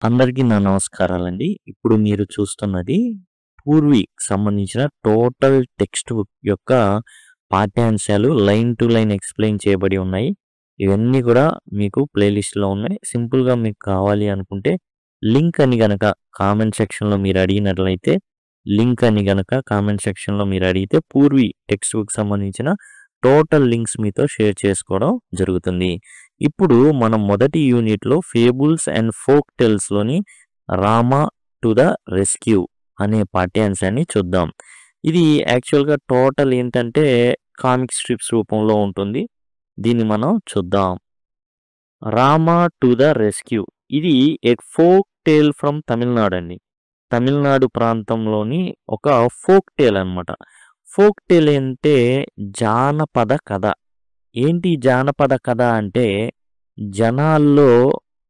అందరికీ నా నమస్కారాలండి. ఇప్పుడు మీరు చూస్తున్నది 'పూర్వీ'కి సంబంధించిన టోటల్ టెక్స్ట్ బుక్ యొక్క పాఠ్యాంశాలు లైన్ టు లైన్ ఎక్స్‌ప్లెయిన్ చేయబడి ఉన్నాయి. ఇవన్నీ కూడా మీకు ప్లేలిస్ట్‌లో ఉన్నాయి. సింపుల్‌గా మీకు కావాలి అనుకుంటే లింక్ అని గనక కామెంట్ సెక్షన్‌లో మీరు అడిగినట్లయితే కామెంట్ సెక్షన్‌లో మీరు అడిగితే 'పూర్వీ' టెక్స్ట్ బుక్‌కి సంబంధించిన టోటల్ లింక్స్ మీతో షేర్ చేసుకోవడం జరుగుతుంది. ఇప్పుడు మనం మొదటి యూనిట్‌లో 'ఫేబుల్స్ అండ్ ఫోక్ టేల్స్‌లోని 'రామా టు ద రెస్క్యూ' అనే పాఠ్యాంశాన్ని చూద్దాం. ఇది యాక్చువల్‌గా టోటల్ ఏంటంటే కామిక్ స్ట్రిప్స్ రూపంలో ఉంటుంది. దీన్ని మనం చూద్దాం. 'రామా టు ద రెస్క్యూ' ఇది a folk tale from Tamil Nadu అండి. తమిళనాడు ప్రాంతంలోని ఒక ఫోక్ టేల్ అన్నమాట. ఫోక్ టేల్ అంటే జానపద కథ. ఏంటి జానపద కథ అంటే జనాల్లో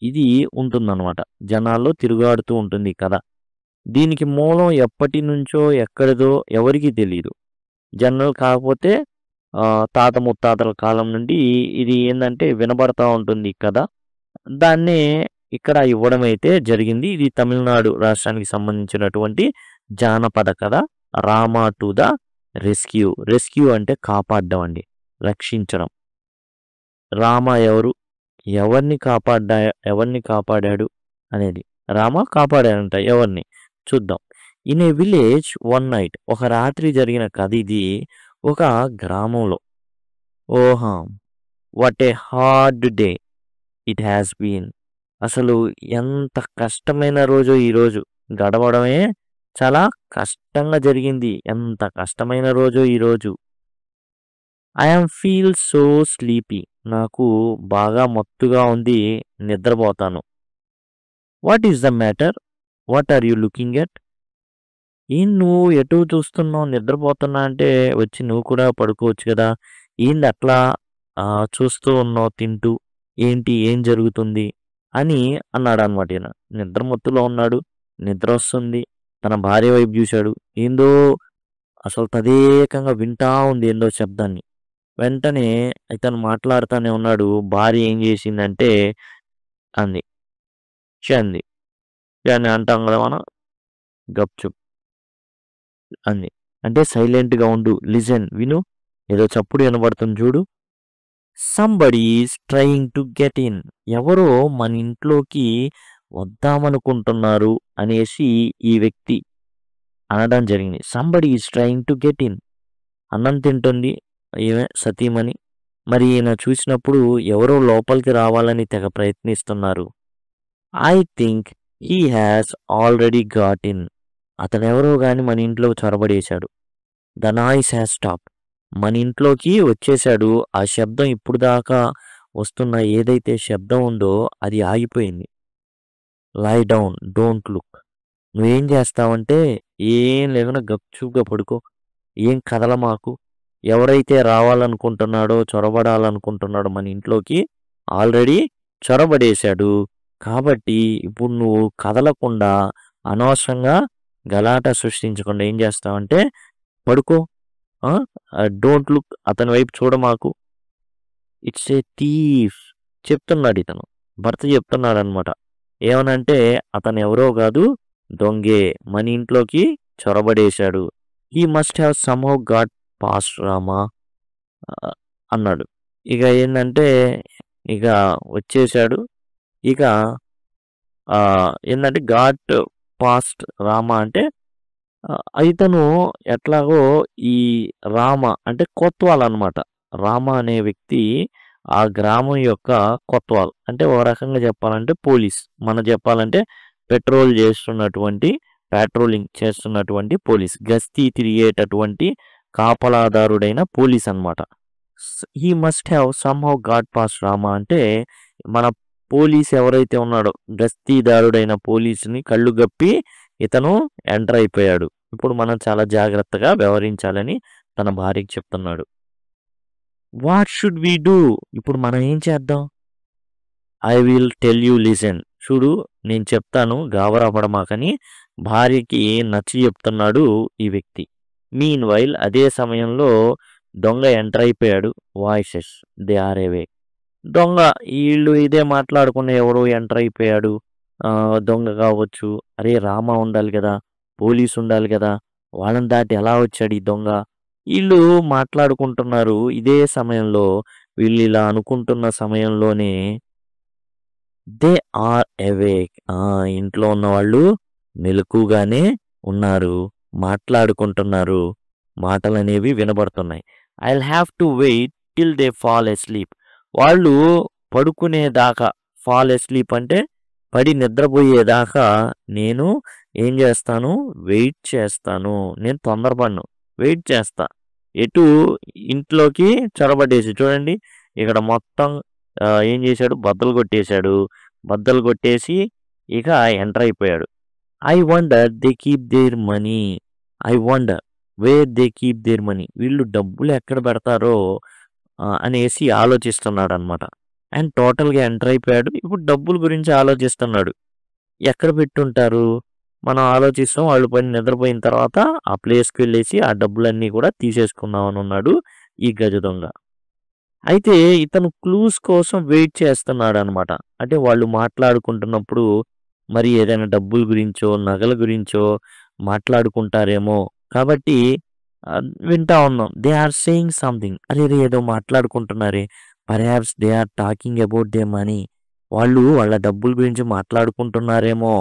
ఇది ఉంటుందన్నమాట. జనాల్లో తిరుగాడుతూ ఉంటుంది ఈ కథ. దీనికి మూలం ఎప్పటి నుంచో ఎక్కడిదో ఎవరికీ తెలీదు. కాకపోతే తాత ముత్తాతల కాలం నుండి ఇది ఏందంటే వినబడతా ఉంటుంది ఈ కథ. దాన్నే ఇక్కడ ఇవ్వడం అయితే జరిగింది. ఇది తమిళనాడు రాష్ట్రానికి సంబంధించినటువంటి జానపద కథ 'Rama to the rescue'. Rescue అంటే కాపాడ్డం అండి. రక్షించడం. రామ ఎవరు? ఎవరిని కాపాడాడు అనేది. రామ కాపాడాడంట ఎవరిని? చూద్దాం. In a village one night ఒక రాత్రి జరిగిన కథ ఇది. ఒక గ్రామంలో. ఓహా! What a hard day it has been. అసలు ఎంత కష్టమైన రోజో ఈరోజు. గడవడమే చాలా కష్టంగా జరిగింది. ఎంత కష్టమైన రోజో ఈరోజు. I am feel so sleepy. నాకు బాగా మత్తుగా ఉంది. నిద్రపోతాను. What is the matter? What are you looking at? ఏం నువ్వు ఎటు చూస్తున్నావు? నిద్రపోతున్నా అంటే వచ్చి నువ్వు కూడా పడుకోవచ్చు కదా! ఏంది అట్లా చూస్తూ ఉన్నావు తింటూ? ఏంటి? ఏం జరుగుతుంది? అని అన్నాడనమాట ఈయన. నిద్ర మత్తులో ఉన్నాడు. నిద్ర వస్తుంది. తన భార్య వైపు చూశాడు. ఏందో అసలు తదేకంగా వింటా ఉంది ఏందో శబ్దాన్ని. వెంటనే ఇతను మాట్లాడుతానే ఉన్నాడు. భార్య ఏం చేసిందంటే అంది. అంది. దాన్ని అంటాం కదా మనం గప్‌చుప్ అంది. అంటే సైలెంట్‌గా ఉండు. లిజన్ విను. ఏదో చప్పుడు వినబడుతుంది చూడు. Somebody is trying to get in. ఎవరో మన ఇంట్లోకి వద్దామనుకుంటున్నారు అనేసి ఈ వ్యక్తి అనడం జరిగింది. Somebody is trying to get in. అన్నం తింటుంది ఈమె సతీమణి. మరి ఈయన చూసినప్పుడు ఎవరో లోపలికి రావాలని తెగ ప్రయత్నిస్తున్నారు. I think he has already got in. అతనెవరో గాని మన ఇంట్లో చొరబడేశాడు. The noise has stopped. మన ఇంట్లోకి వచ్చేశాడు. ఆ శబ్దం ఇప్పుడు దాకా వస్తున్న ఏదైతే శబ్దం ఉందో అది ఆగిపోయింది. Lie down, don't look. నువ్వేం చేస్తావంటే ఏం లేకుండా గప్‌చుప్‌గా పడుకో. ఏం కదలమాకు. ఎవరైతే రావాలనుకుంటున్నాడో, చొరబడాలనుకుంటున్నాడో మన ఇంట్లోకి ఆల్రెడీ చొరబడేశాడు. కాబట్టి ఇప్పుడు నువ్వు కదలకుండా అనవసరంగా గలాటా సృష్టించకుండా ఏం చేస్తావంటే పడుకో. Don't look. అతని వైపు చూడమాకు. ఇట్స్ ఏ థీఫ్ చెప్తున్నాడు ఇతను. భర్త చెప్తున్నాడనమాట. ఏమనంటే అతను ఎవరో కాదు దొంగే. మన ఇంట్లోకి చొరబడేశాడు. He must have somehow got past Rama అన్నాడు. ఇక ఏందంటే ఇక వచ్చేశాడు. ఇక ఏందంటే గాట్ పాస్ట్ రామా అంటే ఇతను ఎట్లాగో ఈ రామ అంటే కొత్వాల్ అనమాట. రామ అనే వ్యక్తి ఆ గ్రామం యొక్క కొత్వాల్. అంటే ఒక రకంగా చెప్పాలంటే పోలీస్. మనం చెప్పాలంటే పెట్రోలింగ్ చేస్తున్నటువంటి పోలీస్. గస్తీ తిరిగేటటువంటి కాపలాదారుడైన పోలీస్ అనమాట. He must have somehow got past Rama అంటే మన పోలీస్ ఎవరైతే ఉన్నాడో గస్తీదారుడైన పోలీసుని కళ్ళు గప్పి ఇతను ఎంటర్ అయిపోయాడు. ఇప్పుడు మనం చాలా జాగ్రత్తగా వ్యవహరించాలని తన భార్యకి చెప్తున్నాడు. What should we do? ఇప్పుడు మనం ఏం చేద్దాం? I will tell you listen. చూడు నేను చెప్తాను గాబరా పడమాకని భార్యకి నచ్చి చెప్తున్నాడు ఈ వ్యక్తి. మీన్ వైల్ అదే సమయంలో దొంగ ఎంటర్ అయిపోయాడు. వాయిసెస్ దే ఆర్ అవే. దొంగ ఈళ్ళు ఇదే మాట్లాడుకున్న ఎవరో ఎంటర్ అయిపోయాడు. దొంగ కావచ్చు. అరే! రామ ఉండాలి కదా! పోలీస్ ఉండాలి కదా! వాళ్ళని దాటి ఎలా వచ్చాడు ఈ దొంగ? ఈళ్ళు మాట్లాడుకుంటున్నారు. ఇదే సమయంలో వీళ్ళిలా అనుకుంటున్న సమయంలోనే దే ఆర్ అవేక్. ఇంట్లో ఉన్నవాళ్ళు మెలకువగానే ఉన్నారు. మాట్లాడుకుంటున్నారు. మాటలనేవి వినబడుతున్నాయి. I'll have to wait till they fall asleep. వాళ్ళు పడుకునేదాకా ఫాల్ అస్లీప్ అంటే పడి నిద్రపోయేదాకా నేను ఏం చేస్తాను? వెయిట్ చేస్తాను. నేను తొందరపడను. వెయిట్ చేస్తా. ఎటు ఇంట్లోకి చొరబడ్డేసి చూడండి ఇక్కడ మొత్తం ఏం చేశాడు? బద్దలు కొట్టేశాడు. బద్దలు కొట్టేసి ఇక ఎంటర్ అయిపోయాడు. I wonder they keep their money. I wonder where they keep their money. వీళ్ళు డబ్బులు ఎక్కడ పెడతారో అనేసి ఆలోచిస్తున్నాడనమాట. అండ్ టోటల్‌గా ఎంటర్ అయిపోయాడు. ఇప్పుడు డబ్బుల గురించి ఆలోచిస్తున్నాడు. ఎక్కడ పెట్టుంటారు? మనం ఆలోచిస్తాం. వాళ్ళు పడి నిద్రపోయిన తర్వాత ఆ ప్లేస్‌కి వెళ్ళేసి ఆ డబ్బులన్నీ కూడా తీసేసుకుందాం అని ఉన్నాడు ఈ గజ దొంగ. అయితే ఇతను క్లూస్ కోసం వెయిట్ చేస్తున్నాడనమాట. అంటే వాళ్ళు మాట్లాడుకుంటున్నప్పుడు మరి ఏదైనా డబ్బుల గురించో, నగల గురించో మాట్లాడుకుంటారేమో కాబట్టి వింటా ఉన్నాం. They are saying something. అరెరే! ఏదో మాట్లాడుకుంటున్నారే. Perhaps they are talking about their money. వాళ్ళు వాళ్ళ డబ్బుల గురించి మాట్లాడుకుంటున్నారేమో.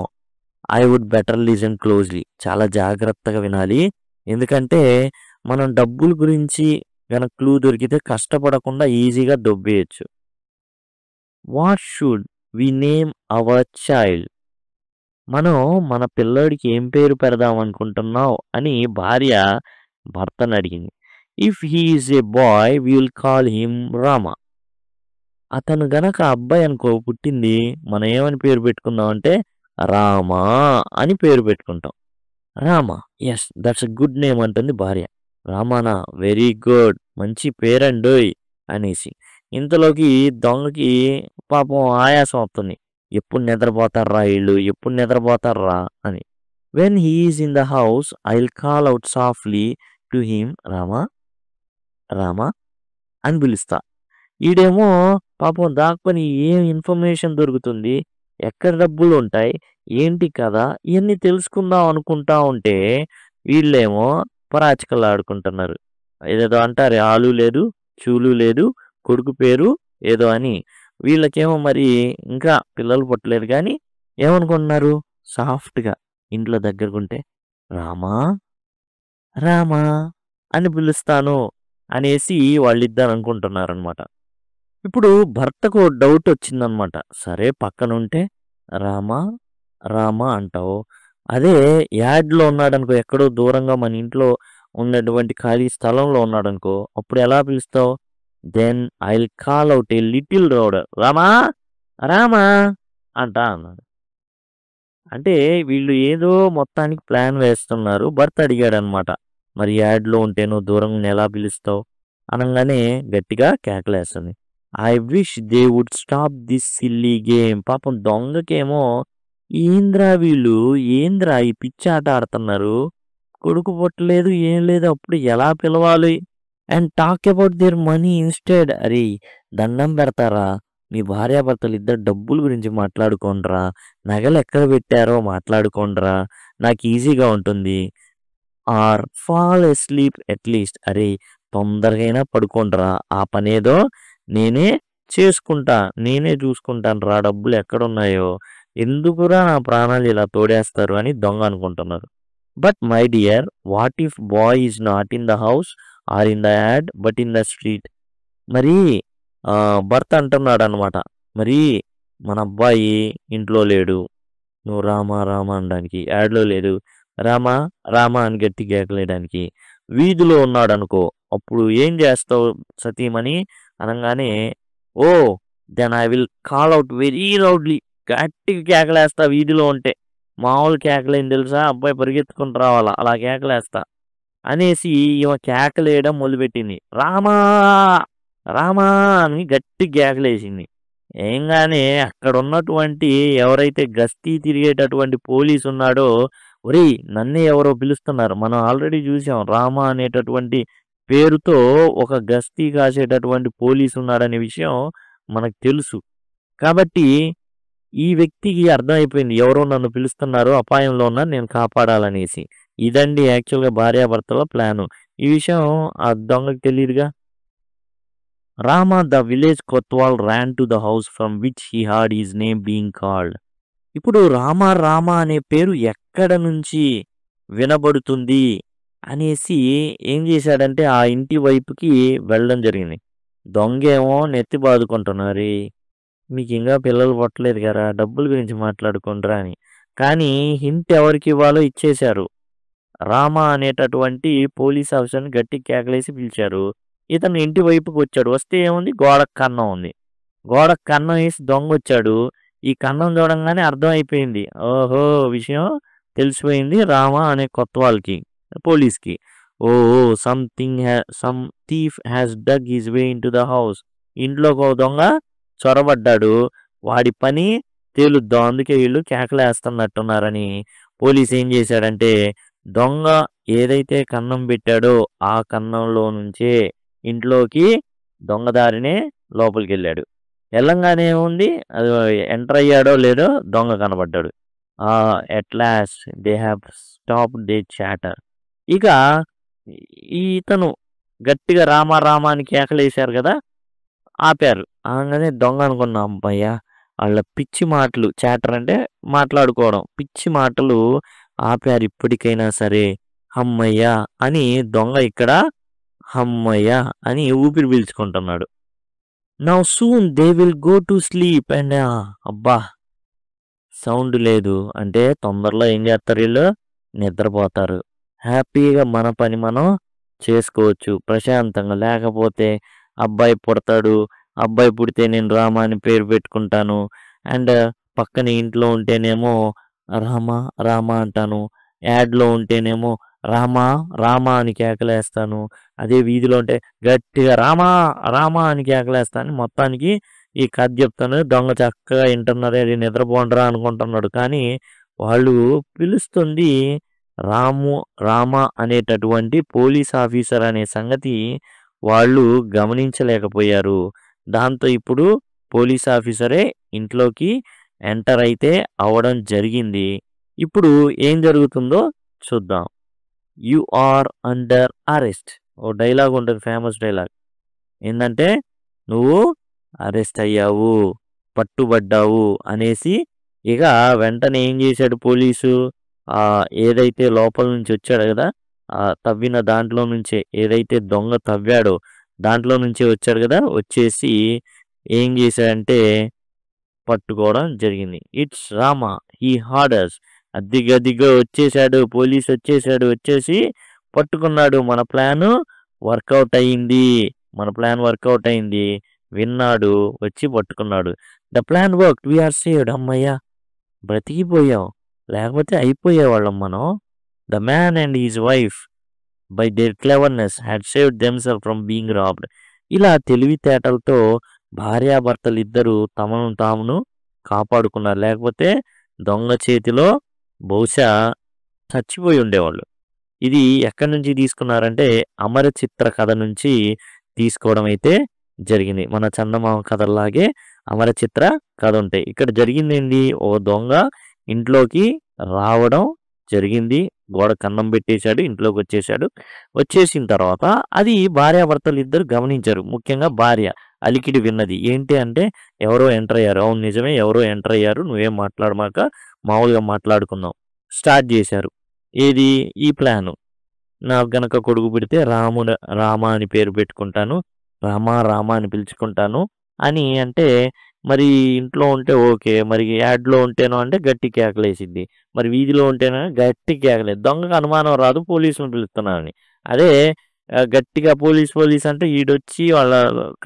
I would better listen closely. చాలా జాగ్రత్తగా వినాలి. ఎందుకంటే మనం డబ్బుల గురించి గనక క్లూ దొరికితే కష్టపడకుండా ఈజీగా దొబ్బేయొచ్చు. What should we name our child? మనం మన పిల్లోడికి ఏం పేరు పెడదాం అనుకుంటున్నావు అని భార్య భర్తను అడిగింది. If he is a boy we will call him Rama. అతను గనక అబ్బాయి అనుకో పుట్టింది మనం ఏమని పేరు పెట్టుకుందాం అంటే రామా అని పేరు పెట్టుకుంటాం. Rama. Yes that's a good name అంటుంది భార్య. రామానా వెరీ గుడ్ మంచి పేరండోయ్ అనేసి. ఇంతలోకి దొంగకి పాపం ఆయాసం వస్తుంది. ఎప్పుడు నిద్రపోతారా ఈళ్ళు? ఎప్పుడు నిద్రపోతారా అని. When he is in the house I'll call out softly to him Rama, Rama అని పిలుస్తా. ఈడేమో పాపం దాక్కొని ఏం ఇన్ఫర్మేషన్ దొరుకుతుంది? ఎక్కడ డబ్బులుంటాయి? ఏంటి కథ? ఇయన్నీ తెలుసుకుందాం అనుకుంటా ఉంటే వీళ్ళేమో పరాచికలాడుకుంటున్నారు. ఏదేదో అంటారే ఆలు లేదు, చూలు లేదు, కొడుకు పేరు ఏదో అని. వీళ్ళకేమో మరి ఇంకా పిల్లలు పుట్టలేదు గానీ ఏమనుకుంటున్నారు? సాఫ్ట్‌గా ఇంట్లో దగ్గరకుంటే రామా, రామా అని పిలుస్తాను అనేసి వాళ్ళిద్దరు అనుకుంటున్నారనమాట. ఇప్పుడు భర్తకు ఓ డౌట్ వచ్చిందనమాట. సరే పక్కనుంటే రామా, రామా అంటావు. అదే యాడ్‌లో ఉన్నాడనుకో ఎక్కడో దూరంగా మన ఇంట్లో ఉన్నటువంటి ఖాళీ స్థలంలో ఉన్నాడనుకో అప్పుడు ఎలా పిలుస్తావు? Then I'll call out a little louder Rama, Rama అన్నాడు. అంటే వీళ్ళు ఏదో మొత్తానికి ప్లాన్ వేస్తున్నారు. భర్త అడిగాడనమాట. మరి యాడ్‌లో ఉంటే నువ్వు దూరంగా ఎలా పిలుస్తావు? అనంగానే గట్టిగా కేకలేస్తుంది. I wish they would stop this silly game. పాపం దొంగకేమో ఏంద్రా వీళ్ళు? ఏంద్రా ఈ పిచ్చి ఆట ఆడుతున్నారు? కొడుకు పుట్టలేదు ఏం లేదు అప్పుడు ఎలా పిలవాలి? And talk about their money instead. అరేయ్! దండం పెడతారా? మీ భార్యాభర్తలు ఇద్దరు డబ్బుల గురించి మాట్లాడుకోండ్రా. నగలు ఎక్కడ పెట్టారో మాట్లాడుకోండ్రా. నాకు ఈజీగా ఉంటుంది. Or fall asleep at least. అరేయ్! తొందరగైనా పడుకోండ్రా. ఆ పనేదో నేనే చేసుకుంటా. నేనే చూసుకుంటానురా డబ్బులు ఎక్కడున్నాయో. ఎందుకురా నా ప్రాణాలు ఇలా తోడేస్తారు అని దొంగ అనుకుంటున్నారు. But my dear what if boy is not in the house or in the yard but in the street. మరి భర్త అంటున్నాడనమాట. మరి మన అబ్బాయి ఇంట్లో లేడు. నువ్వు రామా, రామా అనడానికి. యాడ్‌లో లేడు. రామా, రామా అని గట్టిగా కేకలేయడానికి. వీధిలో ఉన్నాడనుకో. అప్పుడు ఏం చేస్తావు సతీమణి అనంగానే oh! Then I will call out very loudly. గట్టిగా కేకలేస్తా వీధిలో ఉంటే. మామూలు కేకలేం తెలుసా? అబ్బాయి పరిగెత్తుకుంటూ రావాలా. అలా కేకలేస్తా. అనేసి ఈమె కేకలేయడం మొదలుపెట్టింది. రామా! రామా! అని గట్టిగా కేకలేసింది. ఏంగానే అక్కడున్నటువంటి ఎవరైతే గస్తీ తిరిగేటటువంటి పోలీసున్నాడో, ఒరేయ్! నన్నే ఎవరో పిలుస్తున్నారు. మనం ఆల్రెడీ చూసాం. రామ అనేటటువంటి పేరుతో ఒక గస్తీ కాసేటటువంటి పోలీసున్నాడనే విషయం మనకు తెలుసు. కాబట్టి ఈ వ్యక్తికి అర్థమైపోయింది ఎవరో నన్ను పిలుస్తున్నారు, అపాయంలో ఉన్నా నేను కాపాడాలనేసి. ఇదండి యాక్చువల్‌గా భార్యాభర్తల ప్లాను. ఈ విషయం ఆ దొంగకి తెలీదుగా. Rama the village Kotwal ran to the house from which he heard his name being called. ఇప్పుడు రామ అనే పేరు ఎక్కడ నుంచి వినబడుతుంది అనేసి ఏం చేశాడంటే ఆ ఇంటి వైపుకి వెళ్ళడం జరిగింది. దొంగేమో నెత్తి బాదుకుంటున్నారు. మీకు ఇంకా పిల్లలు పుట్టలేదు కదా, డబ్బుల గురించి మాట్లాడుకుంటారా అని. కానీ హింట్ ఎవరికి ఇవ్వాలో ఇచ్చేశారు. రామ అనేటటువంటి పోలీస్ ఆఫీసర్ని గట్టి కేకలేసి పిలిచారు. ఇతను ఇంటి వైపుకి వచ్చాడు. వస్తే ఏముంది, గోడకు కన్నం ఉంది. గోడకు కన్నం వేసి దొంగ వచ్చాడు. ఈ కన్నం చూడంగానే అర్థమైపోయింది. ఓహో, విషయం తెలిసిపోయింది రామ అనే కొత్త వాళ్ళకి, పోలీస్కి. ఓహో, some thief has dug his way into the house. ఇంట్లోకి ఒక దొంగ చొరబడ్డాడు, వాడి పని తేలుద్దాం, అందుకే వీళ్ళు కేకలేస్తున్నట్టున్నారని పోలీస్ ఏం చేశాడంటే దొంగ ఏదైతే కన్నం పెట్టాడో ఆ కన్నంలో నుంచే ఇంట్లోకి దొంగదారినే లోపలికి వెళ్ళాడు. వెళ్ళంగానే ఏముంది, అది ఎంటర్ అయ్యాడో లేదో దొంగ కనబడ్డాడు. At last they have stop their chatter. ఇక ఇతను గట్టిగా రామ అని కేకలేశారు కదా, ఆపారు. అనగానే దొంగ అనుకున్నా, అబ్బయ్యా వాళ్ళ పిచ్చి మాటలు, చాటర్ అంటే మాట్లాడుకోవడం, పిచ్చి మాటలు ఆపారు ఇప్పటికైనా సరే, హమ్మయ్యా అని దొంగ ఇక్కడ హమ్మయ్యా అని ఊపిరి పీల్చుకుంటున్నాడు. Now soon they will go to sleep and అబ్బా సౌండ్ లేదు అంటే తొందరలో ఏం చేస్తారు, వీళ్ళు నిద్రపోతారు. హ్యాపీగా మన పని మనం చేసుకోవచ్చు ప్రశాంతంగా. లేకపోతే అబ్బాయి పుడతాడు, అబ్బాయి పుడితే నేను రామ అని పేరు పెట్టుకుంటాను, అండ్ పక్కన ఇంట్లో ఉంటేనేమో రామ అంటాను, యాడ్లో ఉంటేనేమో రామ అని కేకలేస్తాను, అదే వీధిలో ఉంటే గట్టిగా రామ అని కేకలేస్తాను. మొత్తానికి ఈ కథ చెప్తాను. దొంగ చక్కగా వింటున్నారే, నిద్రపోండరా అనుకుంటున్నాడు. కానీ వాళ్ళు పిలుస్తుంది రామ అనేటటువంటి పోలీస్ ఆఫీసర్ అనే సంగతి వాళ్ళు గమనించలేకపోయారు. దాంతో ఇప్పుడు పోలీస్ ఆఫీసరే ఇంట్లోకి ఎంటర్ అయితే అవడం జరిగింది. ఇప్పుడు ఏం జరుగుతుందో చూద్దాం. You are under arrest. ఓ డైలాగ్ ఉంటుంది, ఫేమస్ డైలాగ్. ఏంటంటే నువ్వు అరెస్ట్ అయ్యావు, పట్టుబడ్డావు అనేసి. ఇక వెంటనే ఏం చేశాడు పోలీసు, ఏదైతే లోపల నుంచి వచ్చాడు కదా, తవ్విన దాంట్లో నుంచే, ఏదైతే దొంగ తవ్వాడో దాంట్లో నుంచే వచ్చాడు కదా, వచ్చేసి ఏం చేశాడంటే పట్టుకోవడం జరిగింది. It's Rama, he hoarders. అదిగదిగో వచ్చేసాడు, పోలీస్ వచ్చేసాడు, వచ్చేసి పట్టుకున్నాడు. మన ప్లాన్ వర్కౌట్ అయింది, విన్నాడు, వచ్చి పట్టుకున్నాడు. The plan work, we are saved. అమ్మయ్యా బ్రతికిపోయాం, లేకపోతే అయిపోయేవాళ్ళం మనం. The man and his wife by their cleverness had saved themselves from being robbed. ఇలా తెలివితేటలతో భార్యాభర్తలు ఇద్దరు తమను తామును కాపాడుకున్నారు. లేకపోతే దొంగ చేతిలో బహుశా చచ్చిపోయి ఉండేవాళ్ళు. ఇది ఎక్కడి నుంచి తీసుకున్నారంటే అమర చిత్ర కథ నుంచి తీసుకోవడం అయితే జరిగింది. మన చందమామ కథల్లాగే అమర చిత్ర కథ ఉంటాయి. ఇక్కడ జరిగింది ఏంటి, ఓ దొంగ ఇంట్లోకి రావడం జరిగింది, గోడ కన్నం పెట్టేశాడు, ఇంట్లోకి వచ్చేసాడు. వచ్చేసిన తర్వాత అది భార్యాభర్తలు ఇద్దరు గమనించారు. ముఖ్యంగా భార్య అలికిడి విన్నది. ఏంటి అంటే ఎవరో ఎంటర్ అయ్యారు. అవును నిజమే, ఎవరో ఎంటర్ అయ్యారు, నువ్వేం మాట్లాడమాక, మామూలుగా మాట్లాడుకుందాం. స్టార్ట్ చేశారు. ఏది, ఈ ప్లాను. నాకు గనక కొడుకు పుడితే రామ అని పేరు పెట్టుకుంటాను, రామ అని పిలుచుకుంటాను అని. అంటే మరి ఇంట్లో ఉంటే ఓకే, మరి యాడ్లో ఉంటేనో అంటే గట్టి కేకలేసిద్ది, మరి వీధిలో ఉంటేనో గట్టి కేకలేదు. దొంగకు అనుమానం రాదు పోలీసులను పిలుస్తున్నానని. అదే గట్టిగా పోలీస్ అంటే ఈడొచ్చి వాళ్ళ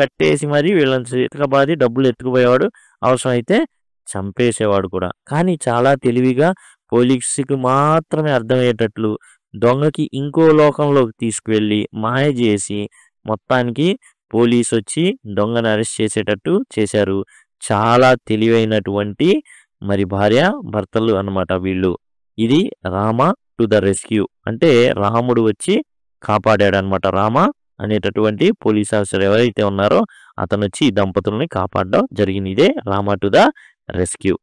కట్టేసి మరి వీళ్ళని ఎత్తుకబాది డబ్బులు ఎత్తుకుపోయేవాడు, అవసరమైతే చంపేసేవాడు కూడా. కానీ చాలా తెలివిగా పోలీసుకి మాత్రమే అర్థమయ్యేటట్లు దొంగకి ఇంకో లోకంలోకి తీసుకువెళ్ళి మాయ చేసి మొత్తానికి పోలీసు వచ్చి దొంగను అరెస్ట్ చేసేటట్టు చేశారు. చాలా తెలివైనటువంటి మరి భార్య భర్తలు అన్నమాట వీళ్ళు. ఇది రామ టు ద రెస్క్యూ అంటే రాముడు వచ్చి కాపాడాడు అనమాట. రామ అనేటటువంటి పోలీస్ ఆఫీసర్ ఎవరైతే ఉన్నారో అతను వచ్చి ఈ దంపతుల్ని కాపాడడం జరిగింది. ఇదే రామ టు ద రెస్క్యూ.